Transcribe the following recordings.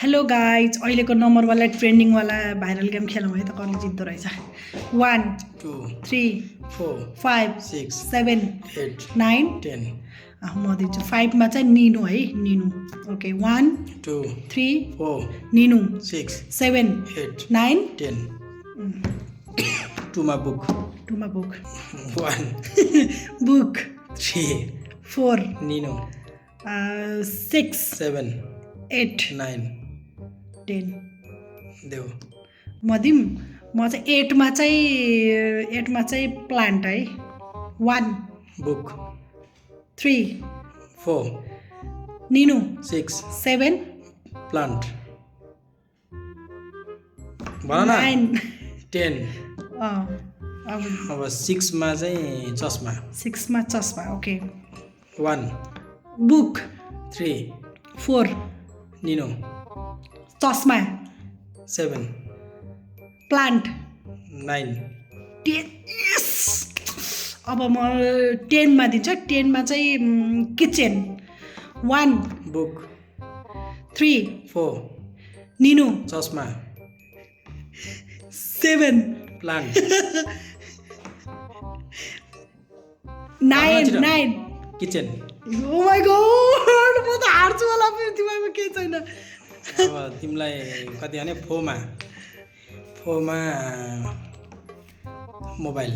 hello guys अहिलेको नम्बरवाला ट्रेन्डिङवाला viral game खेलौँ है त कसले जित्दो रहेछ 1 2 3 4 5 6 7 8 9 10 म दिन्छु 5 मा चाहिँ निनु है निनु ओके 1 2 3 4 निनु 6 7 8 9 10 2 मा बुक 2 मा बुक 1 बुक 3 4 निनो 6 7 8 9 10 देऊ मदिम म चाहिँ 8 मा चाहिँ प्लान्ट है 1 बुक 3 4 निनु 6 7 प्लान्ट भन न 9 10 अब अब 6 मा चाहिँ चस्मा 6 मा चस्मा ओके 1 बुक 3 4 निनो चस्मा 7 प्लान्ट 9 10 यस अब म 10 मा दिन्छु 10 मा चाहिँ किचन 1 बुक 3 4 निनु चस्मा 7 plant 9 9 kitchen oh my god म त हार्छु होला फेरि दिमागमा केही छैन अब तिमीलाई कति भने फोमा मोबाइल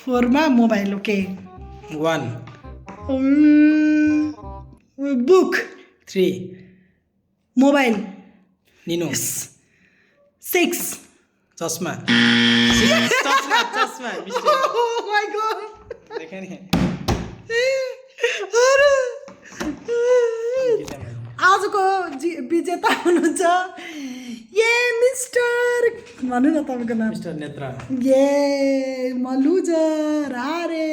4 मा मोबाइल ओके 1 बुक 3 मोबाइल निनो 6 चस्मा चस्मा ओ माय गॉड देखे नि आजको विजेता हुनुहुन्छ ये मिस्टर भन्नु न तपाईँको नाम मिस्टर नेत्रा ये म लुजर हारे